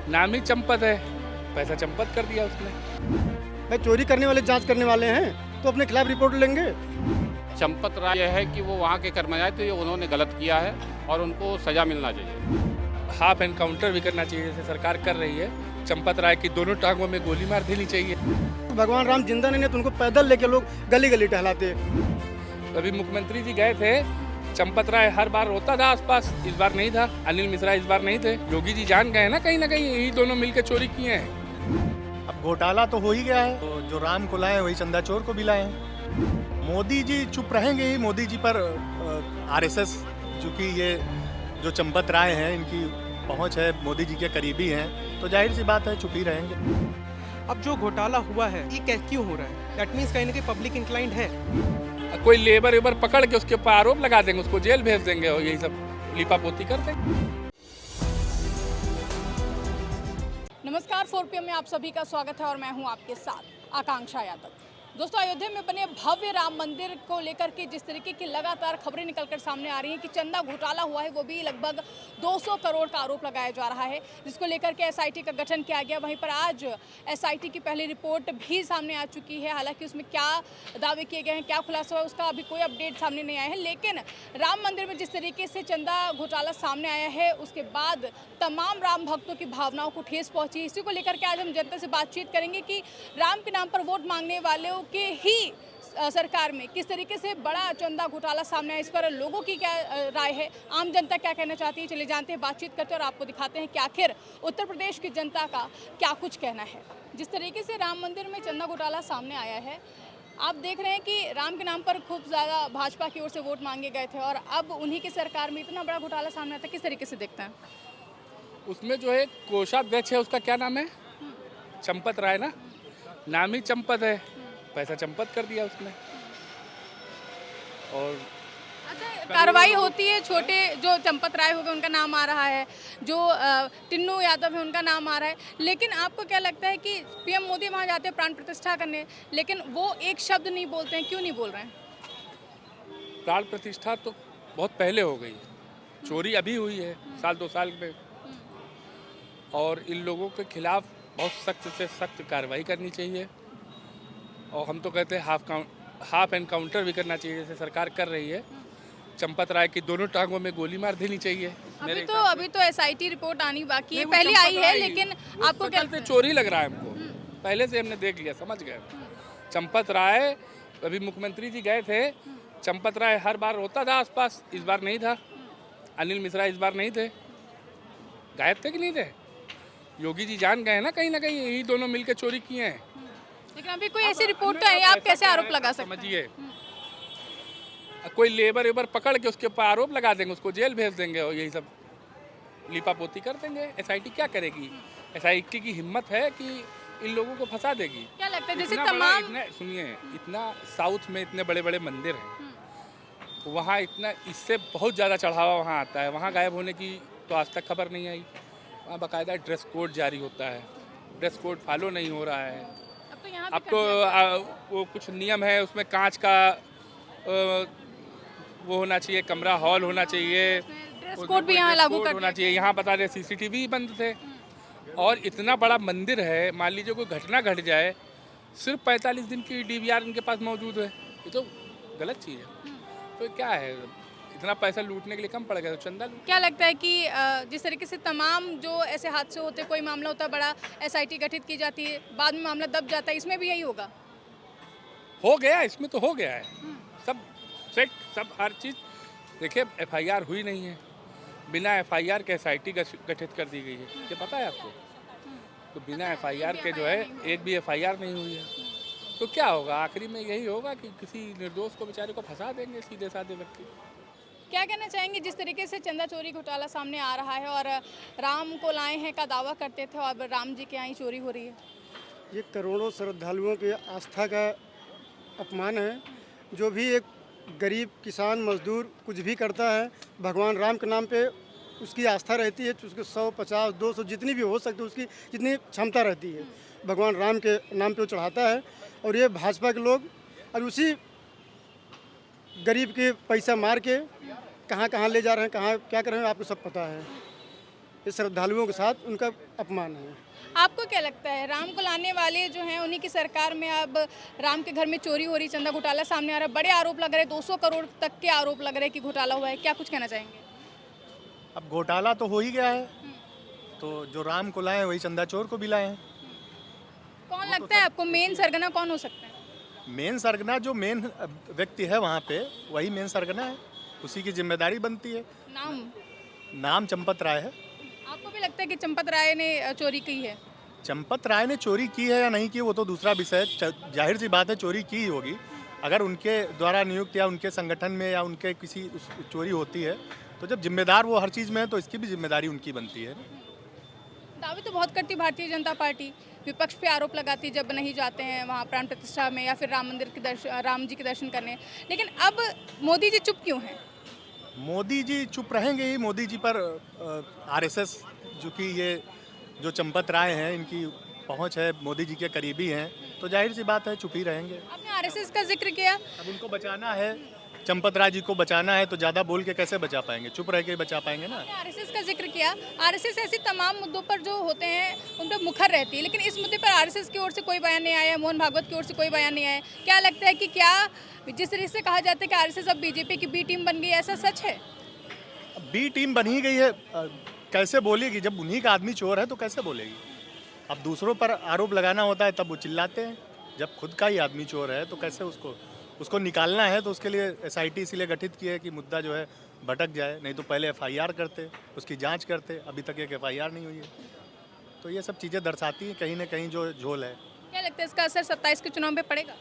नाम ही चंपत है, पैसा चंपत कर दिया उसने। भाई चोरी करने वाले जांच करने वाले हैं तो अपने खिलाफ रिपोर्ट लेंगे। चंपत राय यह है कि वो वहाँ के कर्मचारी थे, उन्होंने गलत किया है और उनको सज़ा मिलना चाहिए। हाफ एनकाउंटर भी करना चाहिए जैसे सरकार कर रही है। चंपत राय की दोनों टांगों में गोली मार देनी चाहिए। भगवान राम जिंदा नहीं है तो उनको पैदल लेके लोग गली गली टहलाते। अभी मुख्यमंत्री जी गए थे, चंपत राय हर बार होता था आसपास, इस बार नहीं था। अनिल मिश्रा इस बार नहीं थे। योगी जी जान गए ना कहीं यही दोनों मिलकर चोरी किए हैं। अब घोटाला तो हो ही गया है, तो जो राम को लाए वही चंदा चोर को भी लाए हैं। मोदी जी चुप रहेंगे ही। मोदी जी पर आरएसएस, चूँकि ये जो चंपत राय हैं इनकी पहुंच है, मोदी जी के करीबी हैं, तो जाहिर सी बात है चुप ही रहेंगे। अब जो घोटाला हुआ है ये क्यों हो रहा है? दैट मीन्स कहीं ना कहीं पब्लिक इंक्लाइंड है। कोई लेबर वेबर पकड़ के उसके ऊपर आरोप लगा देंगे, उसको जेल भेज देंगे और यही सब लीपापोती कर देंगे। नमस्कार, 4PM में आप सभी का स्वागत है और मैं हूं आपके साथ आकांक्षा यादव। दोस्तों, अयोध्या में बने भव्य राम मंदिर को लेकर के जिस तरीके की लगातार खबरें निकलकर सामने आ रही हैं कि चंदा घोटाला हुआ है, वो भी लगभग 200 करोड़ का आरोप लगाया जा रहा है, जिसको लेकर के एसआईटी का गठन किया गया। वहीं पर आज एसआईटी की पहली रिपोर्ट भी सामने आ चुकी है। हालांकि उसमें क्या दावे किए गए हैं, क्या खुलासा हुआ, उसका अभी कोई अपडेट सामने नहीं आया है। लेकिन राम मंदिर में जिस तरीके से चंदा घोटाला सामने आया है, उसके बाद तमाम राम भक्तों की भावनाओं को ठेस पहुंची। इसी को लेकर के आज हम जनता से बातचीत करेंगे कि राम के नाम पर वोट मांगने वालों के ही सरकार में किस तरीके से बड़ा चंदा घोटाला सामने आया, इस पर लोगों की क्या राय है, आम जनता क्या कहना चाहती है। चलिए जानते हैं, बातचीत करते हैं और आपको दिखाते हैं कि आखिर उत्तर प्रदेश की जनता का क्या कुछ कहना है। जिस तरीके से राम मंदिर में चंदा घोटाला सामने आया है, आप देख रहे हैं कि राम के नाम पर खूब ज़्यादा भाजपा की ओर से वोट मांगे गए थे और अब उन्हीं की सरकार में इतना बड़ा घोटाला सामने आता है। किस तरीके से देखते हैं? उसमें जो है कोषाध्यक्ष है, उसका क्या नाम है? चंपत राय ना, नाम ही चंपत है, पैसा चंपत कर दिया उसने। और अच्छा, कार्रवाई होती है, छोटे जो चंपत राय हो गए उनका नाम आ रहा है, जो टिन्नू यादव है उनका नाम आ रहा है, लेकिन आपको क्या लगता है कि पीएम मोदी वहाँ जाते हैं प्राण प्रतिष्ठा करने, लेकिन वो एक शब्द नहीं बोलते हैं, क्यों नहीं बोल रहे हैं? प्राण प्रतिष्ठा तो बहुत पहले हो गई, चोरी अभी हुई है साल 2 साल में। और इन लोगों के खिलाफ बहुत सख्त से सख्त कार्रवाई करनी चाहिए। और हम तो कहते हैं हाफ एनकाउंटर भी करना चाहिए जैसे सरकार कर रही है। चंपत राय की दोनों टांगों में गोली मार देनी चाहिए। अभी तो एसआईटी रिपोर्ट आनी बाकी है, पहले आई है, लेकिन आपको क्या लगता है? चोरी लग रहा है हमको, पहले से हमने देख लिया, समझ गए। चंपत राय, अभी मुख्यमंत्री जी गए थे, चंपत राय हर बार होता था आसपास, इस बार नहीं था। अनिल मिश्रा इस बार नहीं थे। गायब थे कि नहीं थे? योगी जी जान गए ना कहीं यही दोनों मिलकर चोरी किए हैं। लेकिन अभी कोई ऐसी रिपोर्ट तो है, आप कैसे आरोप लगा सकते हैं? समझिए, कोई लेबर वेबर पकड़ के उसके ऊपर आरोप लगा देंगे, उसको जेल भेज देंगे और यही सब लीपापोती कर देंगे। एसआईटी क्या करेगी? एसआईटी की हिम्मत है कि इन लोगों को फंसा देगी? क्या लगता है जैसे तमाम सुनिए, इतना साउथ में इतने बड़े बड़े मंदिर हैं, वहाँ इतना, इससे बहुत ज़्यादा चढ़ावा वहाँ आता है। वहाँ गायब होने की तो आज तक खबर नहीं आई। वहाँ बाकायदा ड्रेस कोड जारी होता है, ड्रेस कोड फॉलो नहीं हो रहा है। अब तो वो कुछ नियम है, उसमें कांच का वो होना चाहिए, कमरा हॉल होना चाहिए, ड्रेस कोड भी यहाँ लागू होना चाहिए। यहाँ बता रहे सीसीटीवी बंद थे। और इतना बड़ा मंदिर है, मान लीजिए कोई घटना घट जाए, सिर्फ 45 दिन की डीवीआर इनके पास मौजूद है। ये तो गलत चीज़ है। तो क्या है, इतना पैसा लूटने के लिए कम पड़ गया तो चंदा लूट। क्या लगता है कि जिस तरीके से तमाम जो ऐसे हादसे होते हैं, कोई मामला होता है बड़ा, एसआईटी गठित की जाती है, बाद में मामला दब जाता है, इसमें भी यही होगा? हो गया, इसमें तो हो गया है सब सेट, सब हर चीज़। देखिए, एफआईआर हुई नहीं है, बिना एफआईआर के एसआईटी गठित कर दी गई है, ये पता है आपको? तो बिना एफआईआर के जो है, एक भी एफआईआर नहीं हुई है, तो क्या होगा? आखिरी में यही होगा कि किसी निर्दोष को, बेचारे को फंसा देंगे, सीधे साधे व्यक्ति। क्या कहना चाहेंगे जिस तरीके से चंदा चोरी घोटाला सामने आ रहा है और राम को लाए हैं का दावा करते थे और राम जी के यहाँ ही चोरी हो रही है? ये करोड़ों श्रद्धालुओं की आस्था का अपमान है। जो भी एक गरीब किसान मजदूर कुछ भी करता है, भगवान राम के नाम पे उसकी आस्था रहती है, उसके 100, 50, 200 जितनी भी हो सकती है, उसकी जितनी क्षमता रहती है, भगवान राम के नाम पे वो चढ़ाता है। और ये भाजपा के लोग अब उसी गरीब के पैसा मार के कहाँ कहाँ ले जा रहे हैं, कहाँ क्या कर रहे हैं, आपको सब पता है। ये श्रद्धालुओं के साथ उनका अपमान है। आपको क्या लगता है राम को लाने वाले जो हैं उन्हीं की सरकार में अब राम के घर में चोरी हो रही, चंदा घोटाला सामने आ रहा है, बड़े आरोप लग रहे हैं, 200 करोड़ तक के आरोप लग रहे हैं कि घोटाला हुआ है, क्या कुछ कहना चाहेंगे? अब घोटाला तो हो ही गया है, तो जो राम को लाए वही चंदा चोर को भी लाए हैं। कौन लगता है आपको मेन सरगना कौन हो सकता है? मेन सरगना जो मेन व्यक्ति है वहाँ पे वही मेन सरगना है, उसी की जिम्मेदारी बनती है। नाम चंपत राय है। आपको भी लगता है कि चंपत राय ने चोरी की है? चंपत राय ने चोरी की है या नहीं की वो तो दूसरा विषय है, जाहिर सी बात है चोरी की ही होगी। अगर उनके द्वारा नियुक्त या उनके संगठन में या उनके किसी चोरी होती है तो जब जिम्मेदार वो हर चीज़ में है तो इसकी भी जिम्मेदारी उनकी बनती है। दावे तो बहुत करती भारतीय जनता पार्टी, विपक्ष पे आरोप लगाती जब नहीं जाते हैं वहाँ प्राण प्रतिष्ठा में या फिर राम मंदिर के दर्शन, राम जी के दर्शन करने, लेकिन अब मोदी जी चुप क्यों हैं? मोदी जी चुप रहेंगे ही। मोदी जी पर आरएसएस जो कि ये जो चंपत राय हैं इनकी पहुंच है, मोदी जी के करीबी हैं, तो जाहिर सी बात है चुप ही रहेंगे। आपने आरएसएस का जिक्र किया, अब उनको बचाना है, चंपत राय जी को बचाना है तो ज़्यादा बोल के कैसे बचा पाएंगे, चुप रह के बचा पाएंगे ना। आपने आरएसएस का जिक्र किया, आरएसएस ऐसी तमाम मुद्दों पर जो होते हैं उन पर मुखर रहती है, लेकिन इस मुद्दे पर आरएसएस की ओर से कोई बयान नहीं आया, मोहन भागवत की ओर से कोई बयान नहीं आया। क्या लगता है कि क्या जिस तरीके से कहा जाता है कि आरएसएस अब बीजेपी की बी टीम बन गई, ऐसा सच है? बी टीम बन ही गई है, कैसे बोलेगी? जब उन्हीं का आदमी चोर है तो कैसे बोलेगी? अब दूसरों पर आरोप लगाना होता है तब वो चिल्लाते हैं, जब खुद का ही आदमी चोर है तो कैसे उसको निकालना है। तो उसके लिए एसआईटी इसलिए गठित की है कि मुद्दा जो है भटक जाए, नहीं तो पहले एफआईआर करते, उसकी जांच करते, अभी तक एक एफआईआर नहीं हुई है। तो ये सब चीज़ें दर्शाती हैं कहीं ना कहीं जो झोल है। क्या लगता है इसका असर 27 के चुनाव में पड़ेगा?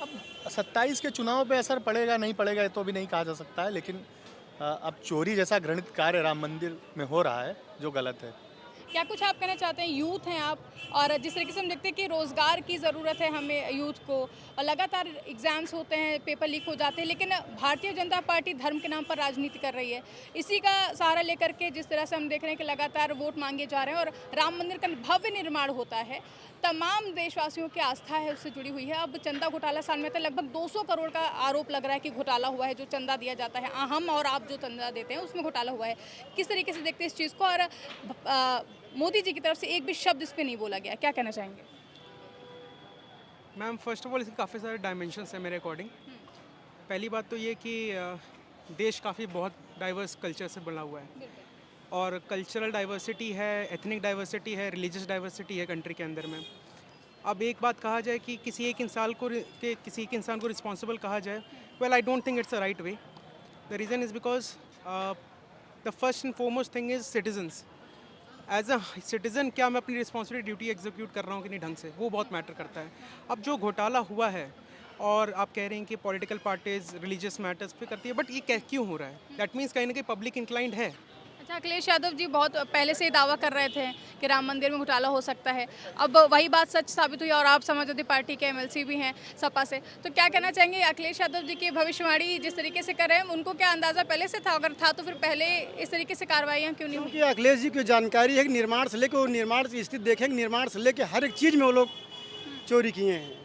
अब 27 के चुनाव पे असर पड़ेगा नहीं पड़ेगा ये तो अभी नहीं कहा जा सकता है, लेकिन अब चोरी जैसा घृणित कार्य राम मंदिर में हो रहा है जो गलत है। क्या कुछ आप कहना चाहते हैं? यूथ हैं आप, और जिस तरीके से हम देखते हैं कि रोज़गार की ज़रूरत है हमें यूथ को, और लगातार एग्ज़ाम्स होते हैं, पेपर लीक हो जाते हैं, लेकिन भारतीय जनता पार्टी धर्म के नाम पर राजनीति कर रही है। इसी का सहारा लेकर के जिस तरह से हम देख रहे हैं कि लगातार वोट मांगे जा रहे हैं और राम मंदिर का भव्य निर्माण होता है, तमाम देशवासियों की आस्था है उससे जुड़ी हुई है। अब चंदा घोटाला सामने आता है, लगभग 200 करोड़ का आरोप लग रहा है कि घोटाला हुआ है, जो चंदा दिया जाता है, हम और आप जो चंदा देते हैं उसमें घोटाला हुआ है। किस तरीके से देखते हैं इस चीज़ को, और मोदी जी की तरफ से एक भी शब्द इस पे नहीं बोला गया, क्या कहना चाहेंगे? मैम फर्स्ट ऑफ ऑल इसके काफ़ी सारे डायमेंशंस हैं मेरे अकॉर्डिंग। पहली बात तो ये कि देश काफ़ी बहुत डाइवर्स कल्चर से बना हुआ है, और कल्चरल डाइवर्सिटी है, एथनिक डाइवर्सिटी है, रिलीजियस डाइवर्सिटी है कंट्री के अंदर में। अब एक बात कहा जाए कि किसी एक इंसान को रिस्पॉन्सिबल कहा जाए, well I don't think it's a right way. The reason is because the first and foremost thing is citizens. As a citizen क्या मैं अपनी रिस्पॉन्सिबिलिटी ड्यूटी एग्जीक्यूट कर रहा हूँ कि नहीं ढंग से, वो बहुत मैटर करता है। अब जो घोटाला हुआ है और आप कह रहे हैं कि पॉलिटिकल पार्टीज रिलीजियस मैटर्स पे करती है, बट ये क्यों हो रहा है? दैट मीन्स कहीं ना कहीं पब्लिक इंक्लाइंड है। अच्छा, अखिलेश यादव जी बहुत पहले से ही दावा कर रहे थे कि राम मंदिर में घोटाला हो सकता है, अब वही बात सच साबित हुई, और आप समाजवादी पार्टी के एमएलसी भी हैं सपा से, तो क्या कहना चाहेंगे? अखिलेश यादव जी की भविष्यवाणी जिस तरीके से कर रहे हैं, उनको क्या अंदाज़ा पहले से था? अगर था तो फिर पहले इस तरीके से कार्रवाइयाँ क्यों नहीं हुई? क्योंकि अखिलेश जी की जानकारी है कि निर्माण से लेकर, निर्माण की स्थिति देखेंगे, निर्माण से लेकर हर एक चीज़ में वो लोग चोरी किए हैं।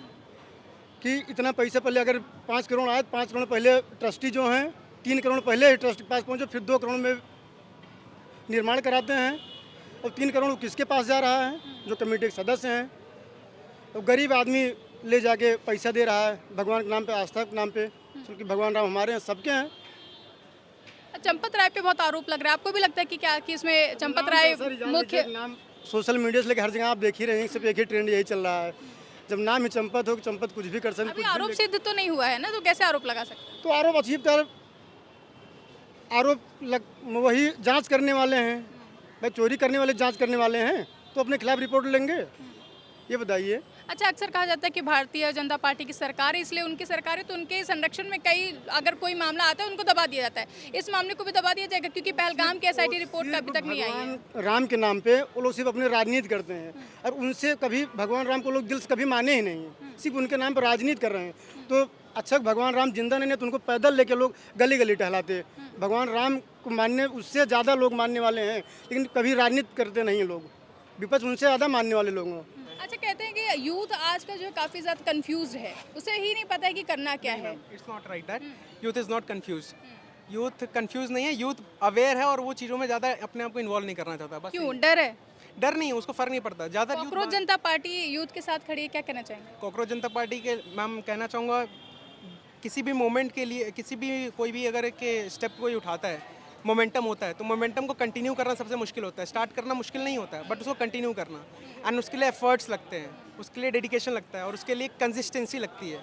कि इतना पैसा पहले अगर 5 करोड़ आए, 5 करोड़ पहले ट्रस्टी जो हैं 3 करोड़ पहले ट्रस्ट के पास पहुँचे, फिर 2 करोड़ में निर्माण कराते हैं, और 3 करोड़ किसके पास जा रहा है? जो कमेटी के सदस्य हैं। तो गरीब आदमी ले जाके पैसा दे रहा है भगवान के नाम पे, आस्था के नाम पे, क्योंकि भगवान राम हमारे हैं, सबके हैं। चंपत राय पे बहुत आरोप लग रहा है, आपको भी लगता है कि क्या कि इसमें चंपत राय मुख्य? नाम सोशल मीडिया से लेकर हर जगह आप देख ही रहे हैं, सिर्फ एक ही ट्रेंड यही चल रहा है, जब नाम ही चंपत हो, चंपत कुछ भी कर सकते। अभी आरोप सिद्ध तो नहीं हुआ है ना, तो कैसे आरोप लगा सकते हैं? तो आरोप अचीव कर वही जांच करने वाले हैं भाई, चोरी करने वाले जांच करने वाले हैं, तो अपने खिलाफ रिपोर्ट लेंगे। ये बताइए। अच्छा, अक्सर कहा जाता है कि भारतीय जनता पार्टी की सरकार है, इसलिए उनकी सरकार है तो उनके संरक्षण में कई, अगर कोई मामला आता है उनको दबा दिया जाता है, इस मामले को भी दबा दिया जाएगा? क्योंकि पहलगाम की एसआईटी रिपोर्ट अभी तक नहीं आई है। राम के नाम पे वो लोग सिर्फ अपने राजनीति करते हैं, और उनसे कभी भगवान राम को लोग दिल से कभी माने ही नहीं, सिर्फ उनके नाम पर राजनीति कर रहे हैं। तो अच्छा, भगवान राम जिंदा नहीं है तो उनको पैदल लेके लोग गली गली टहलाते। भगवान राम को मानने उससे ज़्यादा लोग मानने वाले हैं, लेकिन कभी राजनीति करते नहीं लोग, विपक्ष उनसे ज़्यादा मानने वाले लोग हैं। अच्छा, कहते हैं कि यूथ आज का जो है काफ़ी ज़्यादा कंफ्यूज है, उसे ही नहीं पता है कि करना क्या है। It's not right that youth is not confuse. Youth confuse नहीं है, यूथ अवेयर है और वो चीज़ों में ज़्यादा अपने आप को इन्वॉल्व नहीं करना चाहता। बस क्यों डर है? डर नहीं है, उसको फ़र्क नहीं पड़ता ज़्यादा। कॉकरोच जनता पार्टी यूथ के साथ खड़ी है, क्या कहना चाहेंगे? कॉकरोच जनता पार्टी के मैम कहना चाहूँगा, किसी भी मोमेंट के लिए किसी भी कोई भी अगर एक स्टेप कोई उठाता है, मोमेंटम होता है, तो मोमेंटम को कंटिन्यू करना सबसे मुश्किल होता है। स्टार्ट करना मुश्किल नहीं होता है, बट उसको कंटिन्यू करना, एंड उसके लिए एफर्ट्स लगते हैं, उसके लिए डेडिकेशन लगता है और उसके लिए कंसिस्टेंसी लगती है।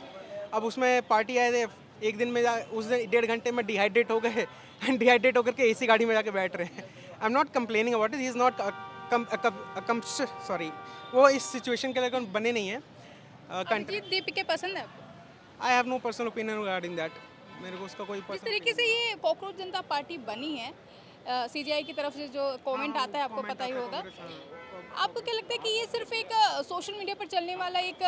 अब उसमें पार्टी आए एक दिन में उस दिन 1.5 घंटे में डिहाइड्रेट हो गए एंड डिहाइड्रेट होकर के एसी गाड़ी में जाके बैठ रहे हैं। I am not complaining about it, he is not sorry, वो इस सिचुएशन के लिए बने नहीं है। अभिजीत दीपिके पसंद है आपको? I have no personal opinion regarding that, मेरे को उसका कोई जिस तरीके से ये कॉकरोच जनता पार्टी बनी है, सीजीआई की तरफ से जो कमेंट आता है आपको पता ही होगा, आपको क्या लगता है कि ये सिर्फ एक सोशल मीडिया पर चलने वाला एक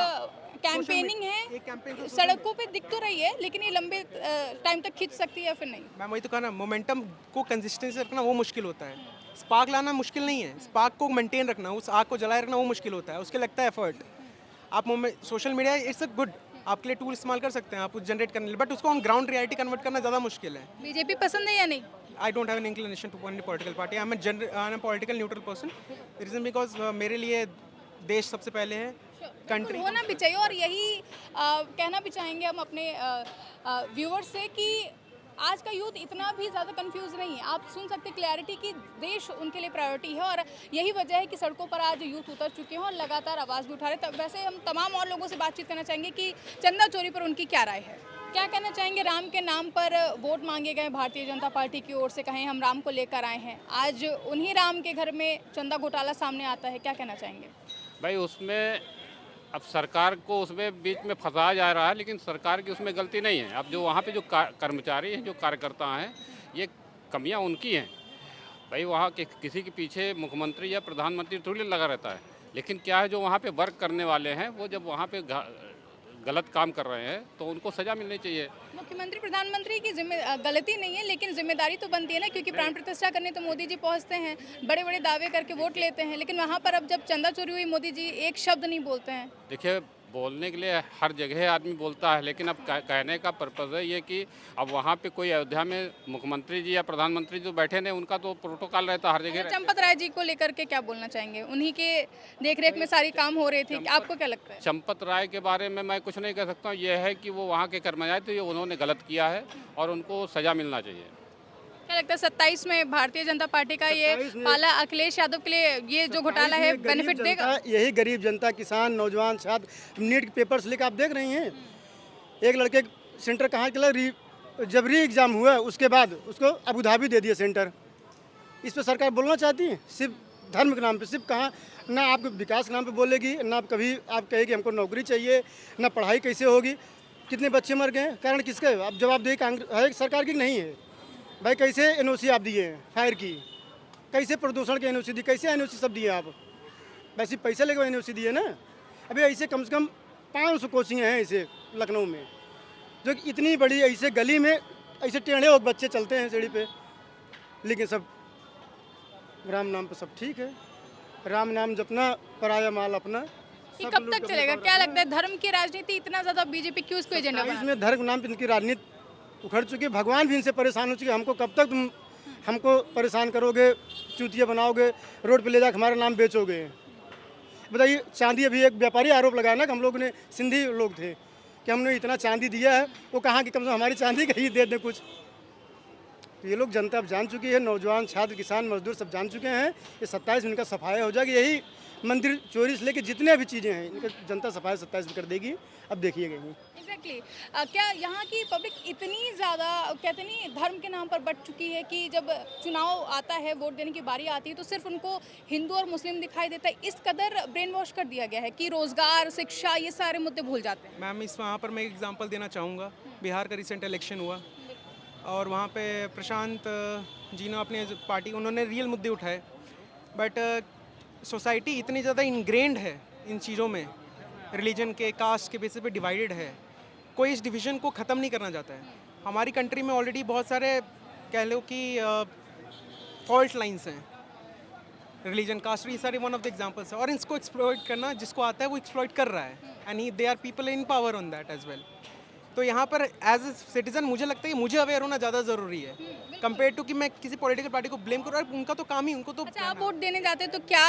कैंपेनिंग है? सड़कों पे दिख तो रही है, लेकिन ये लंबे टाइम तक खींच सकती है या फिर नहीं? मैं वही तो कहा ना, मोमेंटम को कंसिस्टेंसी रखना वो मुश्किल होता है। स्पार्क लाना मुश्किल नहीं है, स्पार्क को मेंटेन रखना, उस आग को जलाए रखना वो मुश्किल होता है, उसके लगता है एफर्ट। आप social media it's a good, आपके लिए टूल इस्तेमाल कर सकते हैं आप जनरेट करने लिए, बट उसको ऑन ग्राउंड रियलिटी कन्वर्ट करना ज़्यादा मुश्किल है। बीजेपी पसंद है या नहीं? I don't have an inclination to any political party. I'm a political neutral person. The reason because मेरे लिए देश सबसे पहले है, कंट्री होना भी चाहिए, और यही कहना भी चाहेंगे हम अपने व्यूवर्स से कि आज का यूथ इतना भी ज़्यादा कंफ्यूज नहीं है। आप सुन सकते क्लैरिटी कि देश उनके लिए प्रायोरिटी है, और यही वजह है कि सड़कों पर आज यूथ उतर चुके हैं और लगातार आवाज़ भी उठा रहे हैं। तब वैसे हम तमाम और लोगों से बातचीत करना चाहेंगे कि चंदा चोरी पर उनकी क्या राय है। क्या कहना चाहेंगे? राम के नाम पर वोट मांगे गए भारतीय जनता पार्टी की ओर से, कहें हम राम को लेकर आए हैं, आज उन्हीं राम के घर में चंदा घोटाला सामने आता है, क्या कहना चाहेंगे? भाई उसमें अब सरकार को उसमें बीच में फंसाया जा रहा है, लेकिन सरकार की उसमें गलती नहीं है। अब जो वहाँ पे जो कर्मचारी हैं, जो कार्यकर्ता हैं, ये कमियाँ उनकी हैं। भाई वहाँ के किसी के पीछे मुख्यमंत्री या प्रधानमंत्री थोड़ी लगा रहता है, लेकिन क्या है जो वहाँ पे वर्क करने वाले हैं, वो जब वहाँ पे गलत काम कर रहे हैं तो उनको सज़ा मिलनी चाहिए। मुख्यमंत्री प्रधानमंत्री की गलती नहीं है, लेकिन जिम्मेदारी तो बनती है ना, क्योंकि प्राण प्रतिष्ठा करने तो मोदी जी पहुंचते हैं, बड़े बड़े दावे करके वोट लेते हैं, लेकिन वहां पर अब जब चंदा चोरी हुई, मोदी जी एक शब्द नहीं बोलते हैं। देखिए, बोलने के लिए हर जगह आदमी बोलता है, लेकिन अब कहने का पर्पज़ है ये कि अब वहाँ पे कोई अयोध्या में मुख्यमंत्री जी या प्रधानमंत्री जो बैठे ने, उनका तो प्रोटोकॉल रहता है हर जगह। चंपत राय जी को लेकर के क्या बोलना चाहेंगे? उन्हीं के देखरेख में सारी काम हो रहे थे, आपको क्या लगता है? चंपत राय के बारे में मैं कुछ नहीं कह सकता हूँ, ये है कि वो वहाँ के कर्मचारी थे, ये उन्होंने गलत किया है और उनको सज़ा मिलना चाहिए। क्या लगता है 27 में भारतीय जनता पार्टी का ये पाला अखिलेश यादव के लिए ये जो घोटाला है बेनिफिट देगा? यही गरीब जनता, किसान, नौजवान छात्र नीट के पेपर्स लेकर आप देख रही हैं। एक लड़के सेंटर कहाँ के जब री एग्ज़ाम हुआ उसके बाद उसको अबू धाबी दे दिया सेंटर। इस पर सरकार बोलना चाहती है? सिर्फ धर्म के नाम पे, सिर्फ कहाँ ना आपको विकास के नाम पे बोलेगी, ना कभी आप कहेगी हमको नौकरी चाहिए, ना पढ़ाई कैसे होगी। कितने बच्चे मर गए, कारण किसका है? आप जवाब दें, कांग्रेस सरकार की नहीं है। भाई कैसे एनओसी आप दिए हैं फायर की, कैसे प्रदूषण की एनओसी दी, कैसे एनओसी सब दिए आप? वैसे पैसे लेकर एनओसी दिए ना। अभी ऐसे कम से कम 500 कोचिंग हैं ऐसे लखनऊ में, जो इतनी बड़ी ऐसे गली में ऐसे टेढ़े हो बच्चे चलते हैं सीढ़ी पे, लेकिन सब राम नाम पे सब ठीक है। राम नाम जपना, पराया माल अपना। ये कब तक चलेगा? क्या लगता है धर्म की राजनीति इतना ज़्यादा बीजेपी क्यों इसको एजेंडा बना? इसमें धर्म नाम पे इनकी राजनीति उखड़ चुकी है। भगवान भी इनसे परेशान हो चुके। हमको कब तक तुम हमको परेशान करोगे, चूतिया बनाओगे, रोड पे ले जाकर हमारा नाम बेचोगे? बताइए, चांदी अभी एक व्यापारी आरोप लगाया ना कि हम लोग ने, सिंधी लोग थे, कि हमने इतना चांदी दिया है, वो कहाँ कि कम से कम हमारी चांदी का ही दे दें कुछ। तो ये लोग जनता अब जान चुकी है, नौजवान, छात्र, किसान, मजदूर सब जान चुके हैं। ये 27 में इनका सफाया हो जाएगी। यही मंदिर चोरी से लेके जितने भी चीज़ें हैं, इनका जनता सफाया 27 में कर देगी। अब देखिएगा ही। एग्जैक्टली क्या यहाँ की पब्लिक इतनी ज़्यादा कहते नहीं धर्म के नाम पर बढ़ चुकी है कि जब चुनाव आता है, वोट देने की बारी आती है, तो सिर्फ उनको हिंदू और मुस्लिम दिखाई देता है। इस कदर ब्रेन वॉश कर दिया गया है कि रोज़गार, शिक्षा, ये सारे मुद्दे भूल जाते हैं। मैम इस वहाँ पर मैं एक एग्जांपल देना चाहूँगा। बिहार का रिसेंट इलेक्शन हुआ और वहाँ पे प्रशांत जी ने अपने पार्टी, उन्होंने रियल मुद्दे उठाए, बट सोसाइटी इतनी ज़्यादा इनग्रेंड है इन चीज़ों में, रिलीजन के, कास्ट के बेसिस पे डिवाइडेड है, कोई इस डिवीज़न को ख़त्म नहीं करना चाहता है। हमारी कंट्री में ऑलरेडी बहुत सारे कह लो कि फॉल्ट लाइंस हैं, रिलीजन, कास्ट, ये सारे वन ऑफ द एग्जांपल्स है, और इसको एक्सप्लॉइट करना जिसको आता है वो एक्सप्लॉइट कर रहा है, and they are people in power on that as well. तो यहाँ पर एज ए सिटीज़न मुझे लगता है कि मुझे अवेयर होना ज़्यादा ज़रूरी है कंपेयर टू कि मैं किसी पॉलिटिकल पार्टी को ब्लेम करूँ। और उनका तो काम ही, उनको तो अच्छा, आप वोट देने जाते हैं तो क्या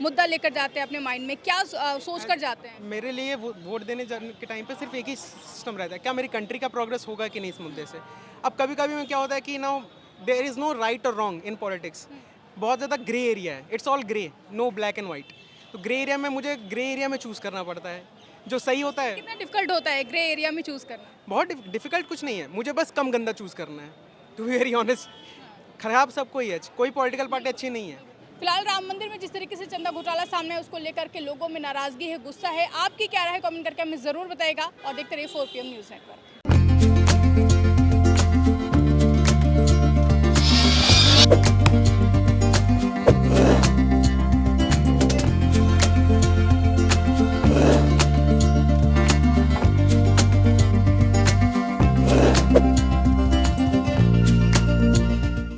मुद्दा लेकर जाते हैं अपने माइंड में, क्या सोच कर जाते हैं? मेरे लिए वोट देने जाने के टाइम पे सिर्फ एक ही सिस्टम रहता है, क्या मेरी कंट्री का प्रोग्रेस होगा कि नहीं इस मुद्दे से। अब कभी कभी में क्या होता है कि ना देयर इज़ नो राइट और रॉन्ग इन पॉलिटिक्स, बहुत ज़्यादा ग्रे एरिया है, it's all grey, no black and white. तो ग्रे एरिया में मुझे ग्रे एरिया में चूज़ करना पड़ता है, जो सही होता है। कितना डिफिकल्ट होता है ग्रे एरिया में चूज़ करना? बहुत डिफिकल्ट कुछ नहीं है, मुझे बस कम गंदा चूज़ करना है, टू बी वेरी ऑनेस्ट। खराब सबको ही है, कोई पॉलिटिकल पार्टी अच्छी नहीं है। फिलहाल राम मंदिर में जिस तरीके से चंदा घोटाला सामने है उसको लेकर के लोगों में नाराजगी है, गुस्सा है। आपकी क्या राय है, कमेंट करके हमें ज़रूर बताएगा और देखते रहिए 4 PM न्यूज़ नेटवर्क।